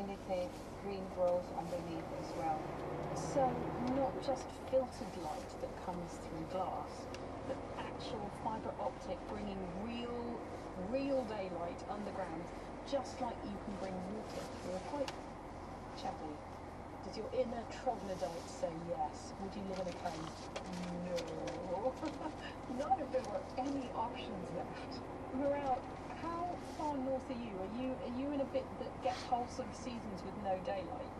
underneath, green grows underneath as well. So not just filtered light that comes through glass, but actual fibre optic bringing real daylight underground, just like you can bring water through a pipe. Chatty, does your inner troglodyte say yes? Would you live in a cave? No. Not if there were any options left. Morale, how far north are you? Are you in a bit that gets wholesome seasons with no daylight?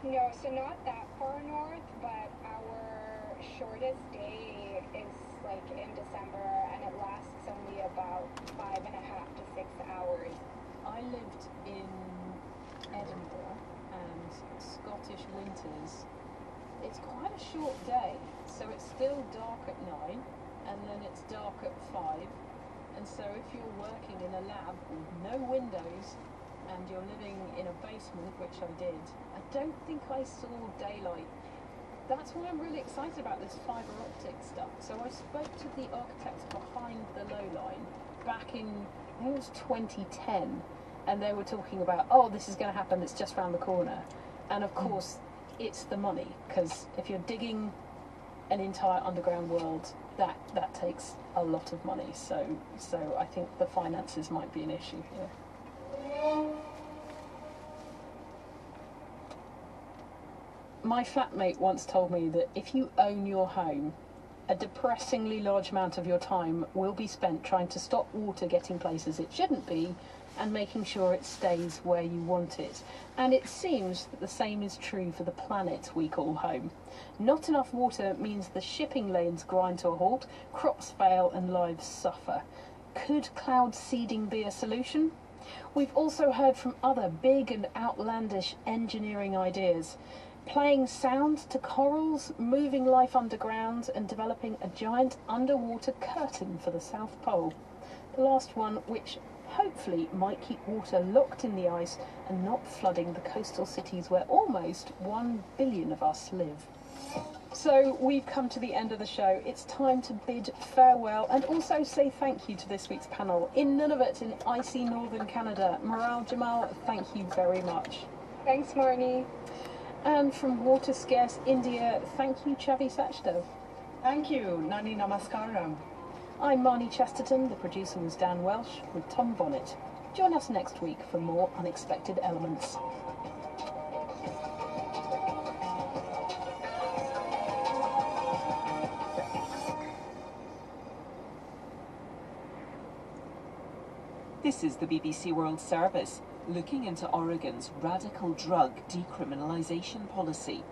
No, so not that far north, but our shortest day is like in December, and it lasts only about 5.5 to 6 hours. I lived in Edinburgh, and Scottish winters, it's quite a short day, so it's still dark at 9, and then it's dark at 5, and so if you're working in a lab with no windows, and you're living in a basement, which I did, I don't think I saw daylight. That's why I'm really excited about this fibre optic stuff. So I spoke to the architects behind the low line back in, I think it was 2010, and they were talking about, oh, this is going to happen, it's just around the corner. And of course, it's the money, because if you're digging an entire underground world, that takes a lot of money. So I think the finances might be an issue here. My flatmate once told me that if you own your home, a depressingly large amount of your time will be spent trying to stop water getting places it shouldn't be and making sure it stays where you want it. And it seems that the same is true for the planet we call home. Not enough water means the shipping lanes grind to a halt, crops fail and lives suffer. Could cloud seeding be a solution? We've also heard from other big and outlandish engineering ideas. Playing sound to corals, moving life underground, and developing a giant underwater curtain for the South Pole. The last one, which hopefully might keep water locked in the ice and not flooding the coastal cities where almost 1 billion of us live. So we've come to the end of the show. It's time to bid farewell and also say thank you to this week's panel. In Nunavut, in icy northern Canada, Morale Jamal, thank you very much. Thanks, Marnie. And from water-scarce India, thank you, Chavi Sachdev. Thank you, Nani Namaskaram. I'm Marnie Chesterton, the producer was Dan Welsh, with Tom Bonnet. Join us next week for more Unexpected Elements. This is the BBC World Service, looking into Oregon's radical drug decriminalisation policy.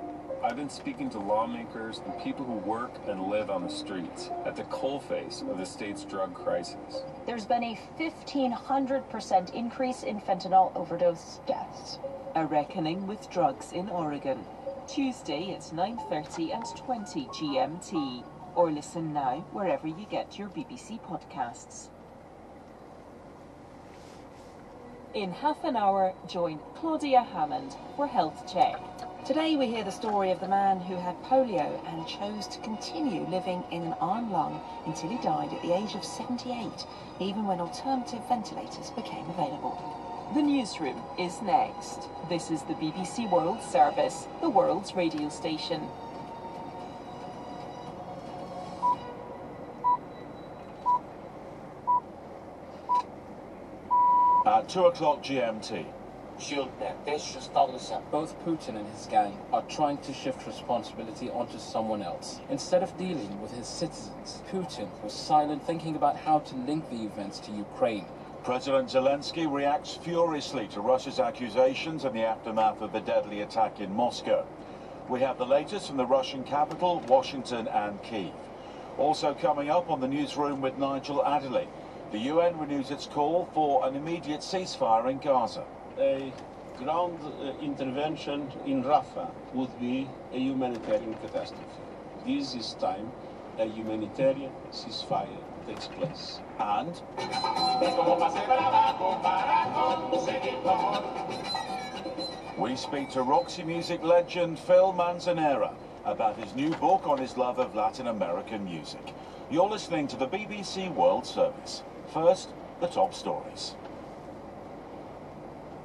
I've been speaking to lawmakers and people who work and live on the streets at the coalface of the state's drug crisis. There's been a 1,500% increase in fentanyl overdose deaths. A reckoning with drugs in Oregon. Tuesday at 9:30 and 20 GMT. Or listen now wherever you get your BBC podcasts. In half an hour, join Claudia Hammond for Health Check. Today we hear the story of the man who had polio and chose to continue living in an arm lung until he died at the age of 78, even when alternative ventilators became available. The newsroom is next. This is the BBC World Service, the world's radio station. At 2 o'clock GMT. Both Putin and his gang are trying to shift responsibility onto someone else. Instead of dealing with his citizens, Putin was silent, thinking about how to link the events to Ukraine. President Zelensky reacts furiously to Russia's accusations in the aftermath of the deadly attack in Moscow. We have the latest from the Russian capital, Washington and Kyiv. Also coming up on the newsroom with Nigel Adderley. The UN renews its call for an immediate ceasefire in Gaza. A ground intervention in Rafah would be a humanitarian catastrophe. This is time a humanitarian ceasefire takes place. And we speak to Roxy music legend Phil Manzanera about his new book on his love of Latin American music. You're listening to the BBC World Service. First, the top stories.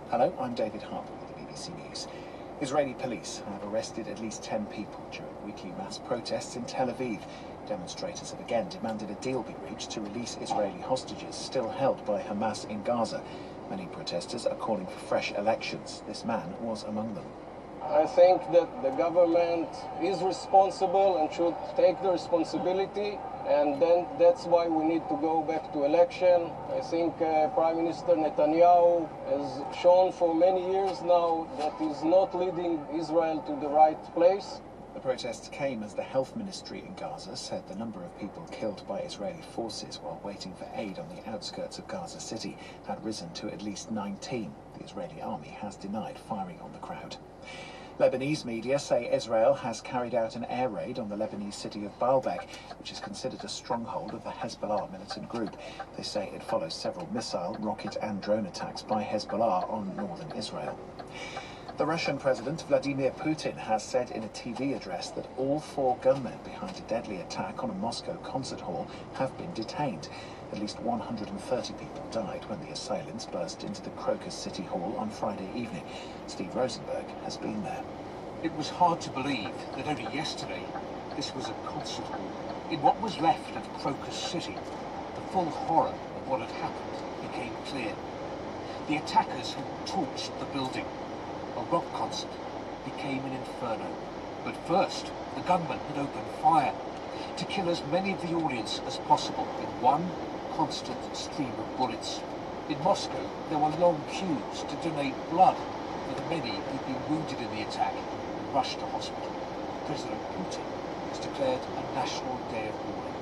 Hello, I'm David Harper with the BBC BBC News. Israeli police have arrested at least 10 people during weekly mass protests in Tel Aviv. Demonstrators have again demanded a deal be reached to release Israeli hostages still held by Hamas in Gaza. Many protesters are calling for fresh elections. This man was among them. I think that the government is responsible and should take the responsibility, and then that's why we need to go back to election. I think Prime Minister Netanyahu has shown for many years now that he's not leading Israel to the right place. The protests came as the health ministry in Gaza said the number of people killed by Israeli forces while waiting for aid on the outskirts of Gaza City had risen to at least 19. The Israeli army has denied firing on the crowd. Lebanese media say Israel has carried out an air raid on the Lebanese city of Baalbek, which is considered a stronghold of the Hezbollah militant group. They say it follows several missile, rocket and drone attacks by Hezbollah on northern Israel. The Russian President Vladimir Putin has said in a TV address that all 4 gunmen behind a deadly attack on a Moscow concert hall have been detained. At least 130 people died when the assailants burst into the Crocus City Hall on Friday evening. Steve Rosenberg has been there. It was hard to believe that only yesterday this was a concert hall. In what was left of Crocus City, the full horror of what had happened became clear. The attackers had torched the building. A rock concert became an inferno. But first, the gunmen had opened fire to kill as many of the audience as possible in one constant stream of bullets. In Moscow, there were long queues to donate blood for the many who'd been wounded in the attack and rushed to hospital. President Putin has declared a national day of mourning.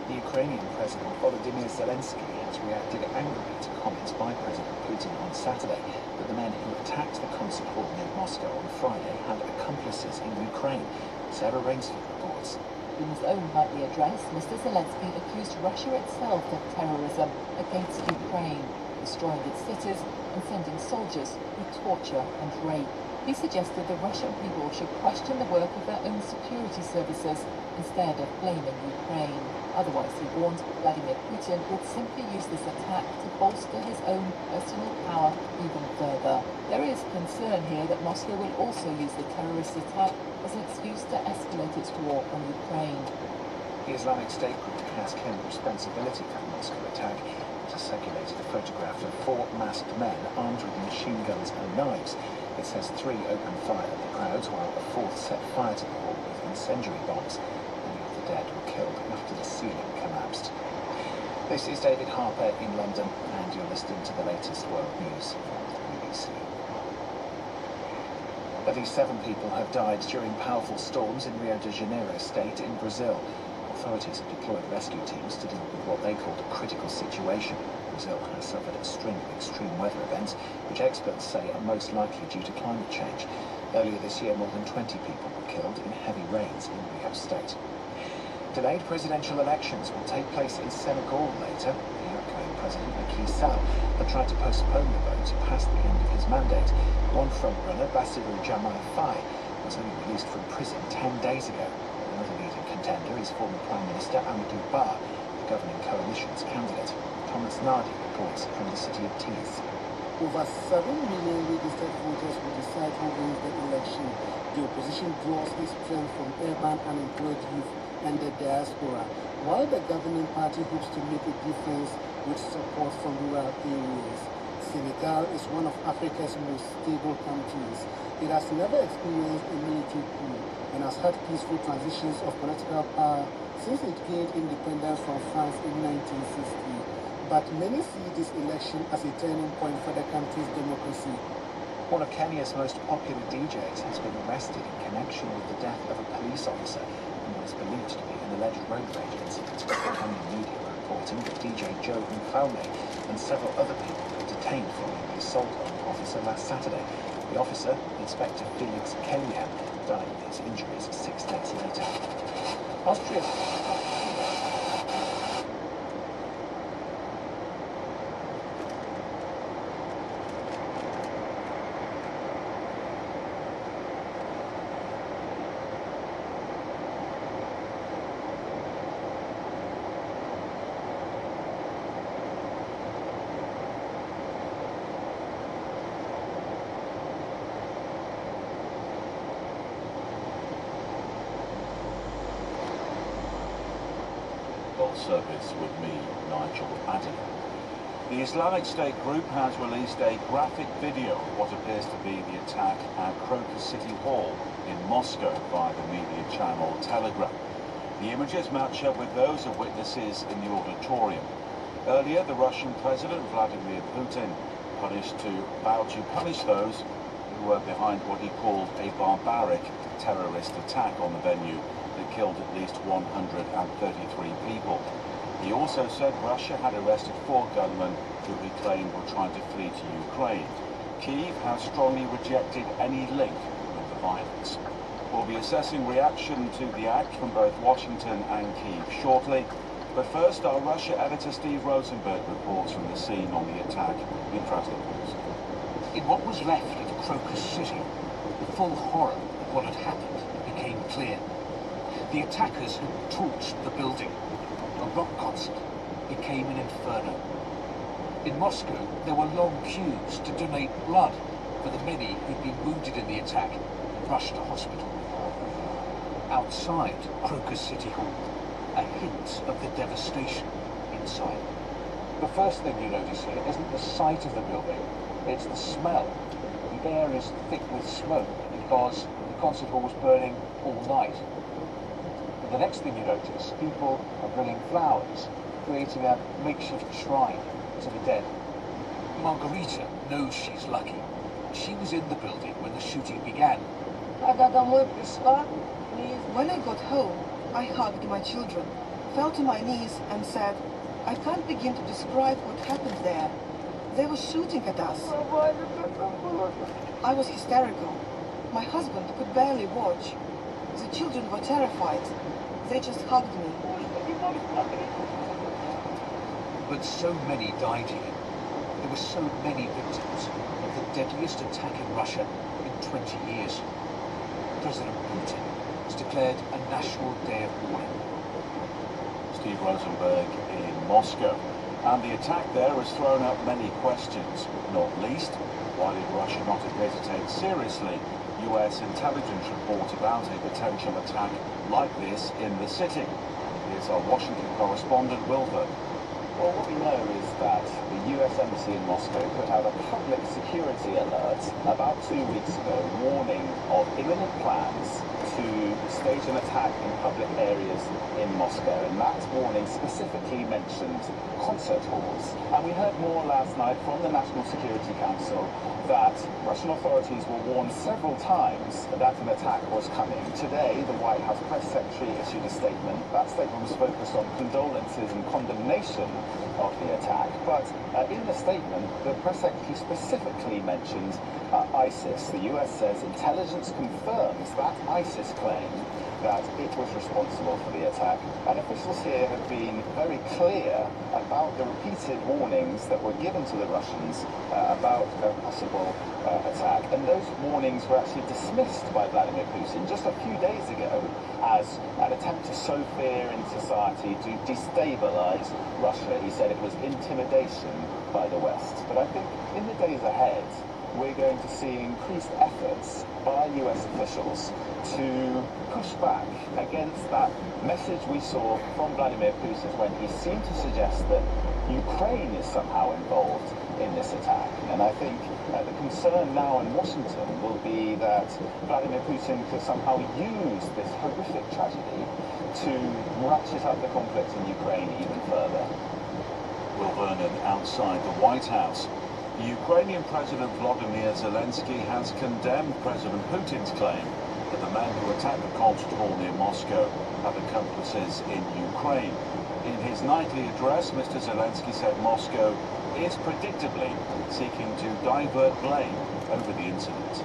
The Ukrainian President Volodymyr Zelensky has reacted angrily to comments by President Putin on Saturday that the men who attacked the concert hall near Moscow on Friday had accomplices in Ukraine. Sarah Rainsford reports. In his own nightly address, Mr. Zelensky accused Russia itself of terrorism against Ukraine, destroying its cities and sending soldiers who torture and rape. He suggested the Russian people should question the work of their own security services instead of blaming Ukraine. Otherwise, he warned, Vladimir Putin would simply use this attack to bolster his own personal power even further. There is concern here that Moscow will also use the terrorist attack as an excuse to escalate its war on Ukraine. The Islamic State group has claimed responsibility for the Moscow attack. It has circulated a photograph of 4 masked men armed with machine guns and knives. It says 3 opened fire at the crowds while a 4th set fire to the hall with incendiary bombs. Many of the dead were killed after the ceiling collapsed. This is David Harper in London, and you're listening to the latest world news from the BBC. At least 7 people have died during powerful storms in Rio de Janeiro state in Brazil. Authorities have deployed rescue teams to deal with what they called a critical situation. Brazil has suffered a string of extreme weather events, which experts say are most likely due to climate change. Earlier this year, more than 20 people were killed in heavy rains in Rio state. Delayed presidential elections will take place in Senegal later. The outgoing President Macky Sall had tried to postpone the vote past the end of his mandate. One frontrunner, Bassirou Diomaye Faye, was only released from prison 10 days ago. Another leading contender is former Prime Minister Amadou Ba, the governing coalition's candidate. Thomas Nardi reports from the city of Thiès. Over 7 million registered voters will decide who wins the election. The opposition draws its strength from urban unemployed youth and the diaspora, while the governing party hopes to make a difference with support from rural areas. Senegal is one of Africa's most stable countries. It has never experienced a military coup and has had peaceful transitions of political power since it gained independence from France in 1960. But many see this election as a turning point for the country's democracy. One of Kenya's most popular DJs has been arrested in connection with the death of a police officer in what is believed to be an alleged road rage incident. Kenyan media are reporting that DJ Joe Mfalme and several other people were detained following the assault on the officer last Saturday. The officer, Inspector Felix Kellyan, died of his injuries 6 days later. Austria. World Service with me, Nigel Addy. The Islamic State group has released a graphic video of what appears to be the attack at Crocus City Hall in Moscow via the media channel Telegram. The images match up with those of witnesses in the auditorium. Earlier, the Russian President Vladimir Putin vowed to punish those who were behind what he called a barbaric terrorist attack on the venue that killed at least 133 people. He also said Russia had arrested 4 gunmen who he claimed were trying to flee to Ukraine. Kyiv has strongly rejected any link with the violence. We'll be assessing reaction to the act from both Washington and Kyiv shortly. But first, our Russia editor Steve Rosenberg reports from the scene on the attack in Krasnodar. In what was left of Crocus City, the full horror of what had happened became clear. The attackers who torched the building. A rock concert became an inferno. In Moscow, there were long queues to donate blood for the many who'd been wounded in the attack and rushed to hospital. Outside Crocus City Hall, a hint of the devastation inside. The first thing you notice here isn't the sight of the building, it's the smell. The air is thick with smoke because the concert hall was burning all night. The next thing you notice, people are bringing flowers, creating a makeshift shrine to the dead. Margarita knows she's lucky. She was in the building when the shooting began. When I got home, I hugged my children, fell to my knees and said, I can't begin to describe what happened there. They were shooting at us. I was hysterical. My husband could barely watch. The children were terrified. They just hugged me. But so many died here. There were so many victims of the deadliest attack in Russia in 20 years. President Putin has declared a national day of mourning. Steve Rosenberg in Moscow. And the attack there has thrown up many questions, not least, why did Russia not appear to take seriously US intelligence report about a potential attack like this in the city? Here's our Washington correspondent, Wilbur. Well, what we know is that the US Embassy in Moscow put out a public security alert about 2 weeks ago warning of imminent plans to stage an attack in public areas in Moscow, and that warning specifically mentioned concert halls. And we heard more last night from the National Security Council that Russian authorities were warned several times that an attack was coming. Today, the White House press secretary issued a statement. That statement was focused on condolences and condemnation of the attack, but in the statement, the press secretary specifically mentioned ISIS. The US says intelligence confirms that ISIS claim that it was responsible for the attack, and officials here have been very clear about the repeated warnings that were given to the Russians about a possible attack, and those warnings were actually dismissed by Vladimir Putin just a few days ago as an attempt to sow fear in society, to destabilize Russia. He said it was intimidation by the West. But I think in the days ahead, we're going to see increased efforts by US officials to push back against that message we saw from Vladimir Putin when he seemed to suggest that Ukraine is somehow involved in this attack. And I think the concern now in Washington will be that Vladimir Putin could somehow use this horrific tragedy to ratchet up the conflict in Ukraine even further. Will Vernon outside the White House. The Ukrainian President Volodymyr Zelensky has condemned President Putin's claim that the men who attacked the concert hall near Moscow have accomplices in Ukraine. In his nightly address, Mr. Zelensky said Moscow is predictably seeking to divert blame over the incident.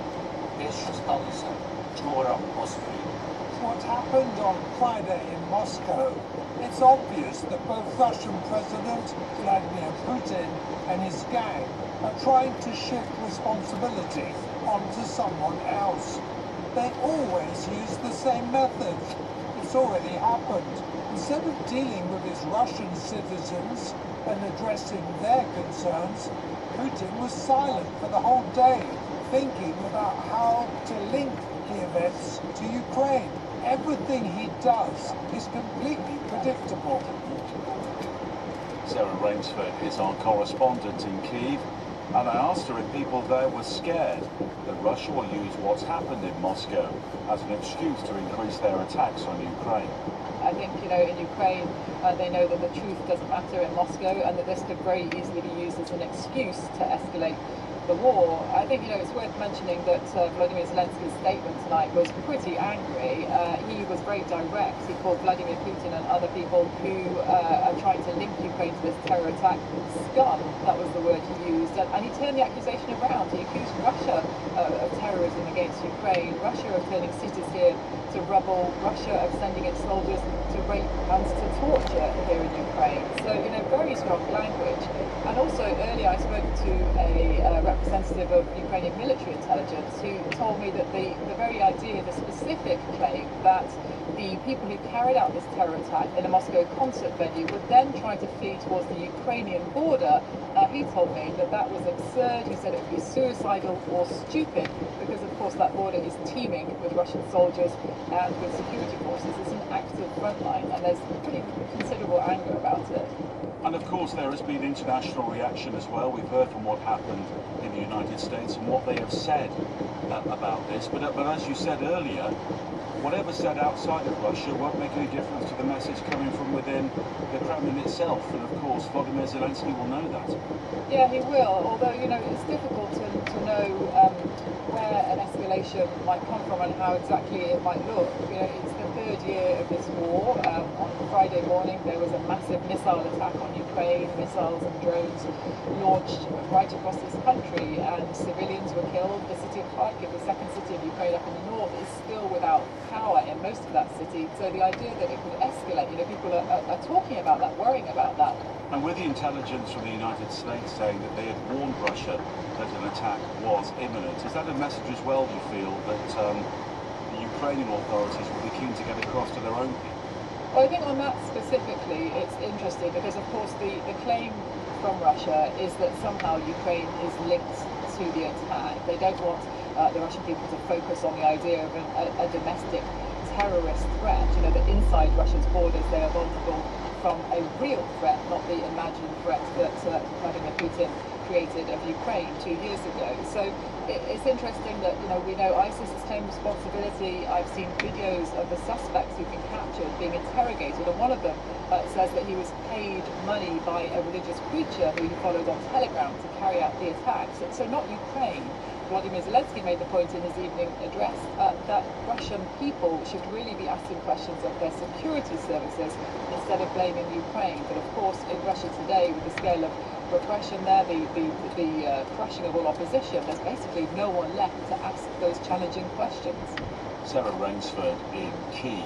What happened on Friday in Moscow, it's obvious that both Russian President Vladimir Putin and his gang are trying to shift responsibility onto someone else. They always use the same method. It's already happened. Instead of dealing with his Russian citizens and addressing their concerns, Putin was silent for the whole day, thinking about how to link the events to Ukraine. Everything he does is completely predictable. Sarah Rainsford is our correspondent in Kyiv, and I asked her if people there were scared that Russia will use what's happened in Moscow as an excuse to increase their attacks on Ukraine. I think, in Ukraine, they know that the truth doesn't matter in Moscow and that this could very easily be used as an excuse to escalate the war. I think, it's worth mentioning that Vladimir Zelensky's statement tonight was pretty angry. He was very direct. He called Vladimir Putin and other people who are trying to link Ukraine to this terror attack scum. That was the word he used. And he turned the accusation around. He accused Russia of terrorism against Ukraine, Russia of turning cities here to rubble, Russia of sending its soldiers to rape and to torture here in Ukraine. So, very strong language. And also earlier I spoke to a representative of Ukrainian military intelligence who told me that the very idea, the specific claim that the people who carried out this terror attack in a Moscow concert venue would then try to flee towards the Ukrainian border, he told me that was absurd. He said it would be suicidal or stupid because, of course, that border is teeming with Russian soldiers and with security forces. It's an active frontline, and there's pretty considerable anger about it. And of course there has been international reaction as well. We've heard from what happened in the United States and what they have said about this. But as you said earlier, whatever said outside of Russia won't make any difference to the message coming from within the Kremlin itself. And of course Vladimir Zelensky will know that. Yeah, he will. Although, it's difficult to know where an escalation might come from and how exactly it might look. It's the third year of this war. On Friday morning there was a massive missile attack on Ukraine, missiles and drones launched right across this country, and civilians were killed. The city of Kharkiv, the second city of Ukraine up in the north, is still without power in most of that city. So the idea that it could escalate, people are talking about that, worrying about that. And with the intelligence from the United States saying that they had warned Russia that an attack was imminent, is that a message as well, do you feel, that the Ukrainian authorities will be keen to get across to their own people? Well, I think on that specifically, it's interesting because, of course, the claim from Russia is that somehow Ukraine is linked to the attack. They don't want the Russian people to focus on the idea of a domestic terrorist threat. That inside Russia's borders they are vulnerable from a real threat, not the imagined threat that Vladimir Putin created of Ukraine 2 years ago. So it's interesting that, we know ISIS has claimed responsibility. I've seen videos of the suspects who've been captured being interrogated, and one of them says that he was paid money by a religious preacher who he followed on Telegram to carry out the attacks. So not Ukraine. Vladimir Zelensky made the point in his evening address that Russian people should really be asking questions of their security services instead of blaming Ukraine. But of course, in Russia today, with the scale of repression there, the crushing of all opposition, there's basically no one left to ask those challenging questions. Sarah Rainsford in Kyiv.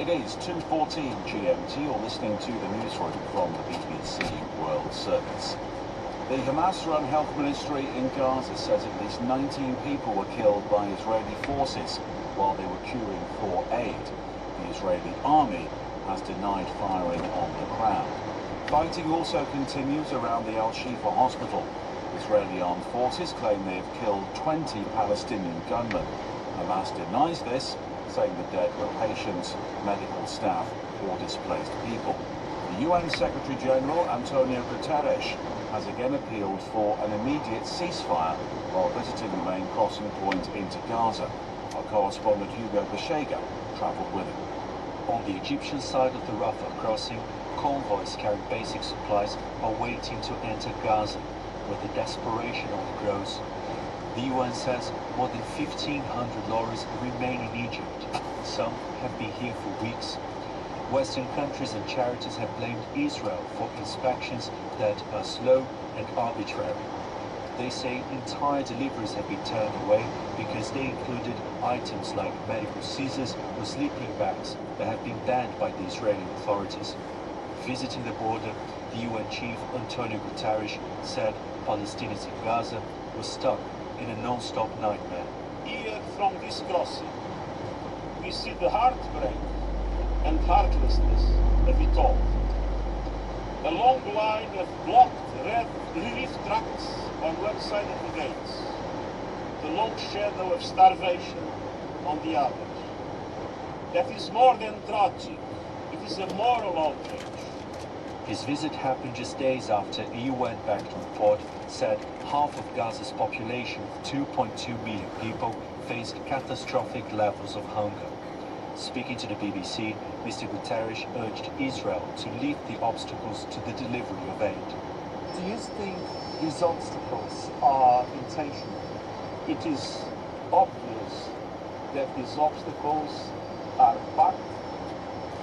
It is 2:14 GMT. You're listening to the newsroom from the BBC World Service. The Hamas-run health ministry in Gaza says at least 19 people were killed by Israeli forces while they were queuing for aid. The Israeli army has denied firing on the crowd. Fighting also continues around the Al-Shifa hospital. Israeli armed forces claim they have killed 20 Palestinian gunmen. Hamas denies this, saying the dead were patients, medical staff or displaced people. The UN Secretary-General Antonio Guterres has again appealed for an immediate ceasefire while visiting the main crossing point into Gaza. Our correspondent Hugo Beshega travelled with him. On the Egyptian side of the Rafah crossing, convoys carrying basic supplies are waiting to enter Gaza, where the desperation only grows. The UN says more than 1,500 lorries remain in Egypt. Some have been here for weeks. Western countries and charities have blamed Israel for inspections that are slow and arbitrary. They say entire deliveries have been turned away because they included items like medical scissors or sleeping bags that have been banned by the Israeli authorities. Visiting the border, the UN chief Antonio Guterres said Palestinians in Gaza were stuck in a non-stop nightmare. Here from this crossing, we see the heartbreak and heartlessness of it all. A long line of blocked red relief trucks on one side of the gates. The long shadow of starvation on the other. That is more than tragic. It is a moral outrage. His visit happened just days after a UN-backed report said half of Gaza's population of 2.2 million people faced catastrophic levels of hunger. Speaking to the BBC, Mr. Guterres urged Israel to lift the obstacles to the delivery of aid. Do you think these obstacles are intentional? It is obvious that these obstacles are part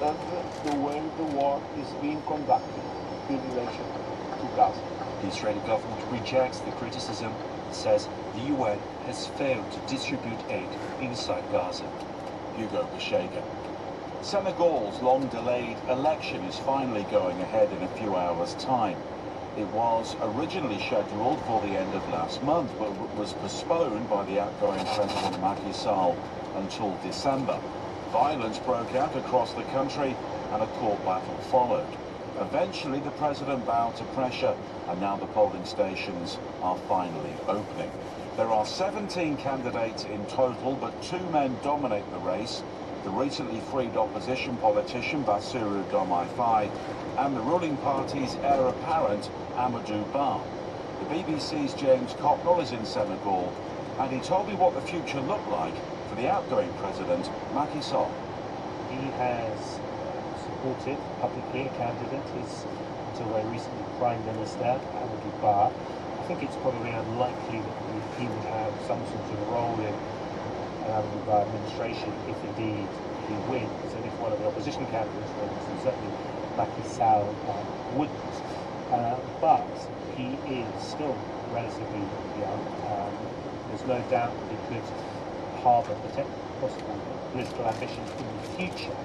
of the way the war is being conducted in relation to Gaza. The Israeli government rejects the criticism, says the UN has failed to distribute aid inside Gaza. Hugo Bashega. Senegal's long-delayed election is finally going ahead in a few hours' time. It was originally scheduled for the end of last month, but was postponed by the outgoing President Macky Sall until December. Violence broke out across the country and a court battle followed. Eventually, the president bowed to pressure, and now the polling stations are finally opening. There are 17 candidates in total, but 2 men dominate the race. The recently freed opposition politician Bassirou Diomaye Faye and the ruling party's heir apparent Amadou Ba. The BBC's James Copnell is in Senegal, and he told me what the future looked like for the outgoing president, Macky Sall. He has supported publicly a candidate, his until very recently Prime Minister, Amadou Ba. I think it's probably unlikely that he would have some sort of role in an Amadou Ba administration if indeed he wins, and if one of the opposition candidates wins, then certainly Macky Sall wouldn't. But he is still relatively young. There's no doubt that he could harbour possible political ambitions in the future.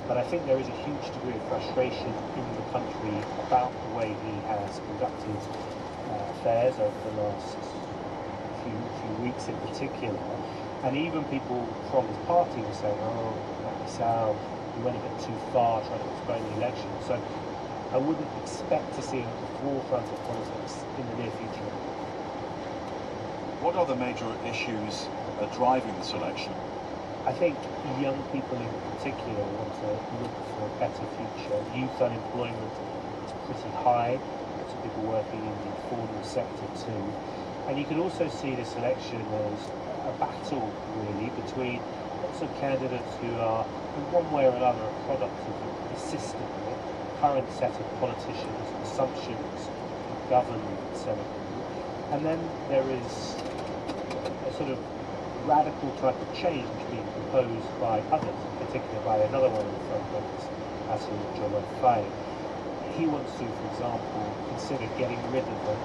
But I think there is a huge degree of frustration in the country about the way he has conducted affairs over the last few weeks in particular. And even people from his party were saying, oh, Macky Sall, he went a bit too far trying to postpone the election. So I wouldn't expect to see him at the forefront of politics in the near future. What are the major issues driving this election? I think young people in particular want to look for a better future. Youth unemployment is pretty high. Lots of people working in the informal sector too. And you can also see this election as a battle, really, between lots of candidates who are, in one way or another, a product of the system, the current set of politicians, assumptions govern Senegal. And then there is a sort of radical type of change being proposed by others, in particular by another one of the frontrunners, Bassirou Diomaye Faye. He wants to, for example, consider getting rid of the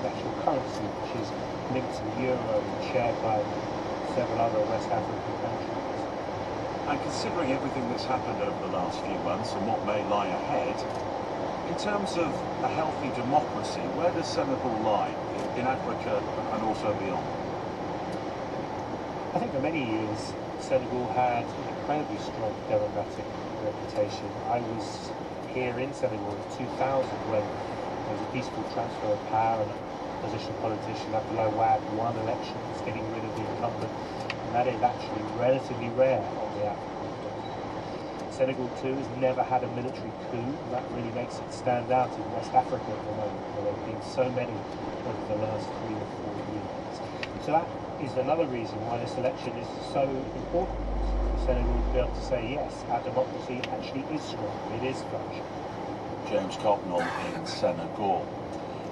national currency, which is linked to the euro and shared by several other West African countries. And considering everything that's happened over the last few months and what may lie ahead, in terms of a healthy democracy, where does Senegal lie in Africa and also beyond? I think for many years, Senegal had an incredibly strong democratic reputation. I was here in Senegal in 2000 when there was a peaceful transfer of power and opposition politician Abdoulaye Wade won elections, getting rid of the incumbent, and that is actually relatively rare on the African continent. Senegal too has never had a military coup, and that really makes it stand out in West Africa at the moment, where there have been so many over the last 3 or 4 years. So that is another reason why this election is so important for Senegal to be able to say, yes, our democracy actually is strong, it is functioning. James Copnell in Senegal.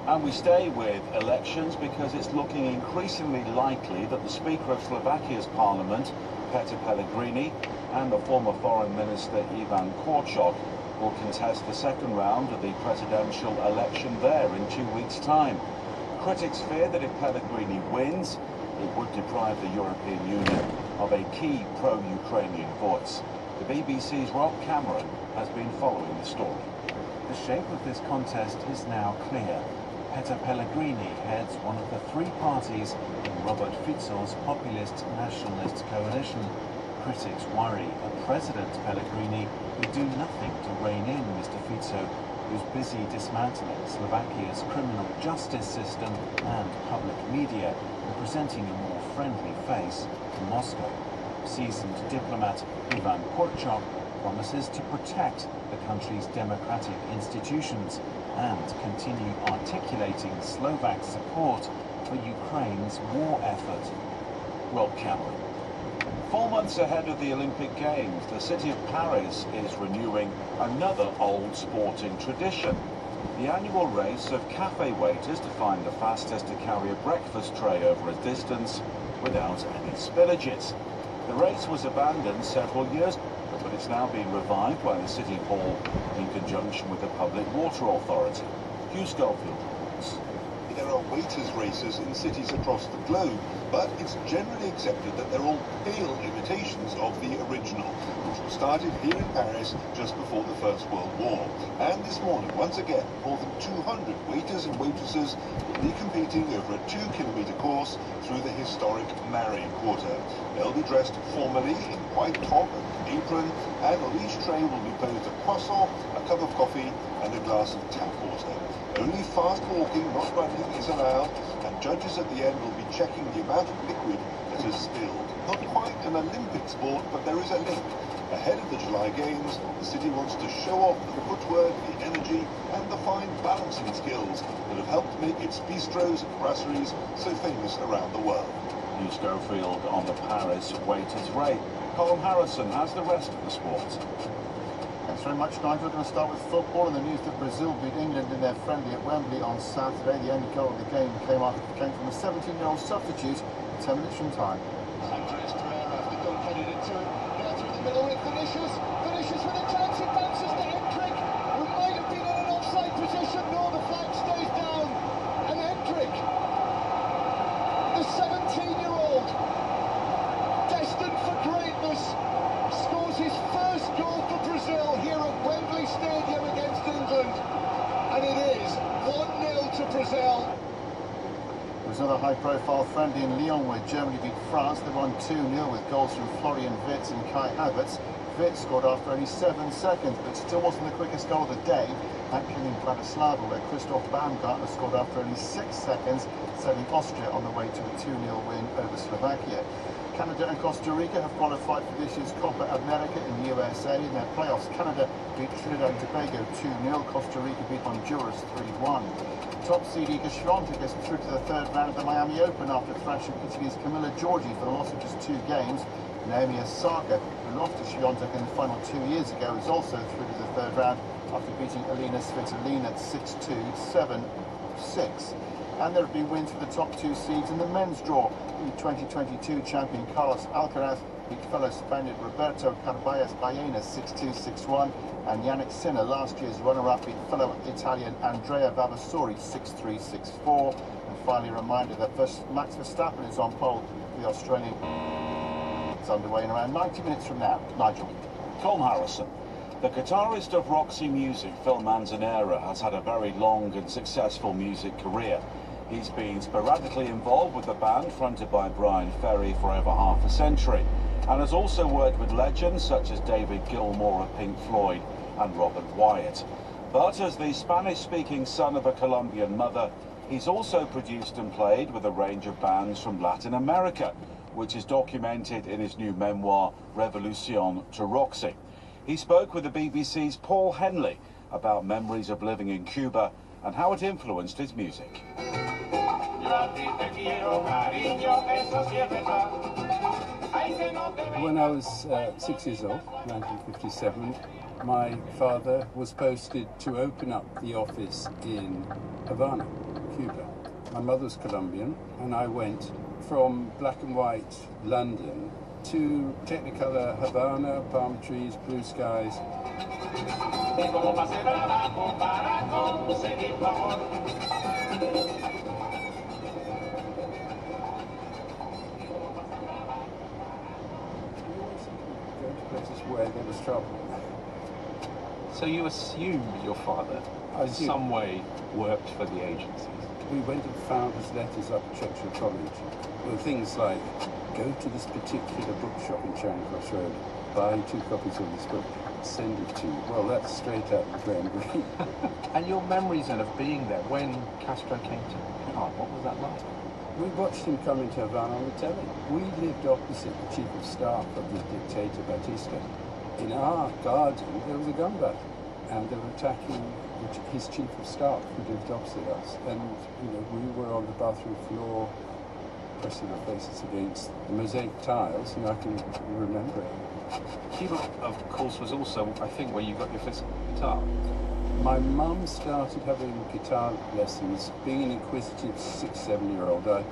And we stay with elections because it's looking increasingly likely that the Speaker of Slovakia's parliament, Peter Pellegrini, and the former Foreign Minister Ivan Korčok will contest the second round of the presidential election there in 2 weeks' time. Critics fear that if Pellegrini wins, it would deprive the European Union of a key pro-Ukrainian voice. The BBC's Rob Cameron has been following the story. The shape of this contest is now clear. Peter Pellegrini heads one of the 3 parties in Robert Fico's populist nationalist coalition. Critics worry that President Pellegrini would do nothing to rein in Mr. Fico, who's busy dismantling Slovakia's criminal justice system and public media and presenting a more friendly face to Moscow. seasoned diplomat Ivan Korchok promises to protect the country's democratic institutions and continue articulating Slovak support for Ukraine's war effort. Rob Cameron. 4 months ahead of the Olympic Games, the city of Paris is renewing another old sporting tradition. The annual race of cafe waiters to find the fastest to carry a breakfast tray over a distance without any spillages. The race was abandoned several years ago, but it's now been revived by the City Hall in conjunction with the Public Water Authority. Hugh Schofield reports. There are waiters' races in cities across the globe, but it's generally accepted that they're all pale imitations of the original, which was started here in Paris just before the First World War. And this morning, once again, more than 200 waiters and waitresses will be competing over a 2-kilometre course through the historic Marais Quarter. They'll be dressed formally in white top and apron, and on each tray will be posed a croissant, a cup of coffee, and a glass of tap water. Only fast walking, not running, is allowed, and judges at the end will be checking the amount of liquid that is spilled. Not quite an Olympic sport, but there is a link. Ahead of the July Games, the city wants to show off the footwork, the energy, and the fine balancing skills that have helped make its bistros and brasseries so famous around the world. Hugh Schofield on the Paris waiters' race. Colin Harrison has the rest of the sport. Thanks very much, Nigel. We're going to start with football and the news that Brazil beat England in their friendly at Wembley on Saturday. The only goal of the game came from a 17-year-old substitute 10 minutes from time. Andres Pereira, the goal headed into it. Now through the middle with Vinicius. Vinicius with a chance, it bounces to Hendrick, who might have been in an offside position. No, the flag stays down. And Hendrick, the 17-year-old, destined for greatness, scores his first goal for Brazil here at Wembley Stadium against England, and it is 1-0 to Brazil. There was another high-profile friendly in Lyon where Germany beat France. They won 2-0 with goals from Florian Wirtz and Kai Havertz. Wirtz scored after only 7 seconds, but still wasn't the quickest goal of the day. Actually in Bratislava, where Christoph Baumgartner scored after only 6 seconds, sending Austria on the way to a 2-0 win over Slovakia. Canada and Costa Rica have qualified for this year's Copa America in the USA. In their playoffs, Canada beat Trinidad and Tobago 2-0. Costa Rica beat Honduras 3-1. Top seed Iga Swiatek gets through to the third round of the Miami Open after thrashing Italy's Camilla Giorgi for the loss of just 2 games. Naomi Osaka, who lost to Swiatek in the final 2 years ago, is also through to the third round after beating Elina Svitolina 6-2, 7-6. And there have been wins for the top 2 seeds in the men's draw. The 2022 champion Carlos Alcaraz beat fellow Spaniard Roberto Carballes Baena 6-2, 6-1, and Yannick Sinner, last year's runner-up, beat fellow Italian Andrea Vavasori 6-3, 6-4. And finally a reminder that Max Verstappen is on pole for the Australian. It's underway in around 90 minutes from now. Nigel. Colin Harrison. The guitarist of Roxy Music, Phil Manzanera, has had a very long and successful music career. He's been sporadically involved with the band fronted by Brian Ferry for over half a century, and has also worked with legends such as David Gilmour of Pink Floyd and Robert Wyatt. But as the Spanish-speaking son of a Colombian mother, he's also produced and played with a range of bands from Latin America, which is documented in his new memoir, Revolution to Roxy. He spoke with the BBC's Paul Henley about memories of living in Cuba and how it influenced his music. When I was 6 years old, 1957, my father was posted to open up the office in Havana, Cuba. My mother was Colombian, and I went from black and white London to Technicolor Havana, palm trees, blue skies. Places where there was trouble. So you assume your father in some way worked for the agencies? We went and found his letters up at Churchill College. There were things like, go to this particular bookshop in Charing Cross Road, buy 2 copies of this book, send it to you. Well, that's straight out of Graham Greene. And your memories then of being there when Castro came to power, what was that like? We watched him come into Havana on the telly. We lived opposite the chief of staff of the dictator Batista. In our garden, there was a gun battle, and they were attacking his chief of staff who lived opposite us. And we were on the bathroom floor, pressing our faces against the mosaic tiles, and I can remember it. Cuba, of course, was also, I think, where you got your first guitar. My mum started having guitar lessons. Being an inquisitive 6, 7-year-old, I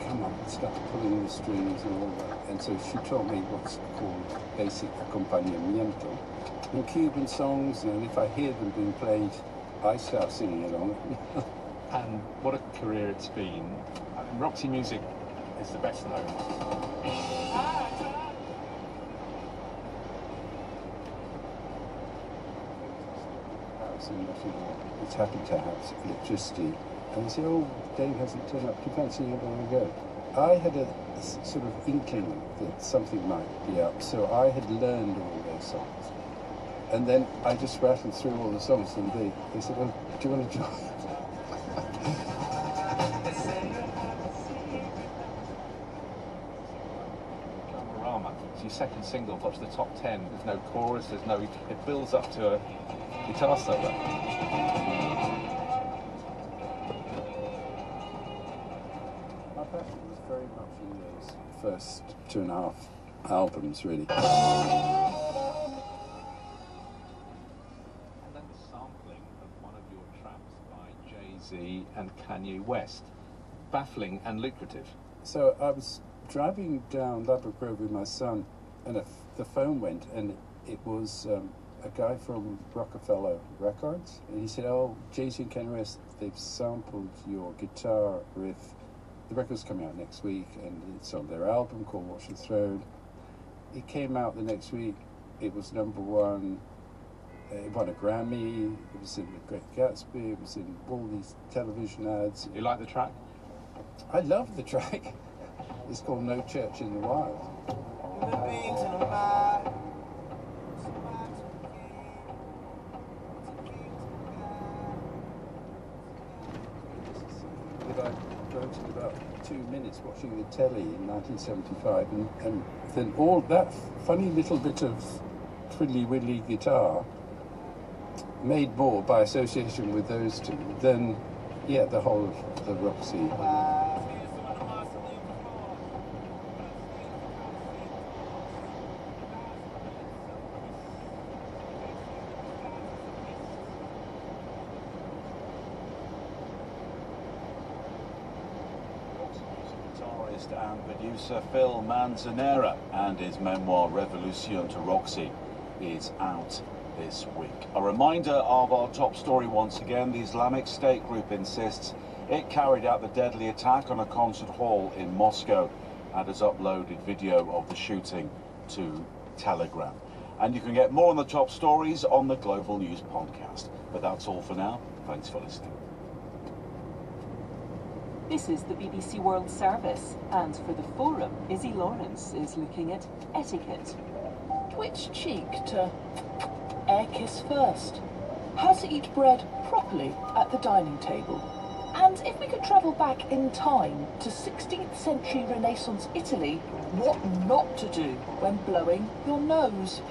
come up and start pulling the strings and all that. And so she taught me what's called basic acompañamiento. And Cuban songs, and if I hear them being played, I start singing along. And what a career it's been. Roxy Music is the best known. It's happy to have electricity. And they say, oh, Dave hasn't turned up. Do you fancy you want to go? I had a sort of inkling that something might be up, so I had learned all those songs. And then I just rattled through all the songs, and they said, oh, do you want to join? It's your second single, got to the top 10. There's no chorus, it builds up to a guitar solo. My passion was very much in those first 2.5 albums, really. And then the sampling of one of your tracks by Jay-Z and Kanye West. Baffling and lucrative. So I was driving down Ladbroke Grove with my son, and the phone went, and it was a guy from Rockefeller Records, and he said, oh, Jay-Z and Kanye West, they've sampled your guitar riff. The record's coming out next week, and it's on their album called Watch the Throne. It came out the next week. It was #1. It won a Grammy. It was in The Great Gatsby. It was in all these television ads. You like the track? I love the track. It's called No Church in the Wild. I devoted about 2 minutes watching the telly in 1975, and then all that funny little bit of twiddly-widdly guitar made more by association with those two than, the whole of the Roxy. And producer Phil Manzanera, and his memoir Revolution to Roxy is out this week. A reminder of our top story once again: the Islamic State group insists it carried out the deadly attack on a concert hall in Moscow and has uploaded video of the shooting to Telegram. And you can get more on the top stories on the Global News podcast. But that's all for now. Thanks for listening. This is the BBC World Service, and for the Forum, Izzy Lawrence is looking at etiquette. Which cheek to air kiss first? How to eat bread properly at the dining table? And if we could travel back in time to 16th century Renaissance Italy, what not to do when blowing your nose?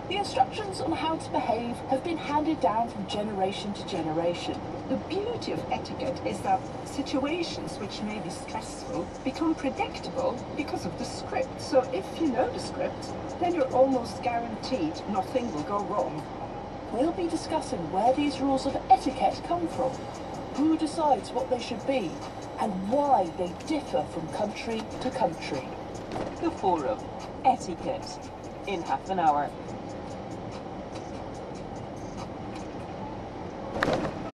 The instructions on how to behave have been handed down from generation to generation. The beauty of etiquette is that situations which may be stressful become predictable because of the script. So if you know the script, then you're almost guaranteed nothing will go wrong. We'll be discussing where these rules of etiquette come from, who decides what they should be, and why they differ from country to country. The Forum, etiquette, in half an hour.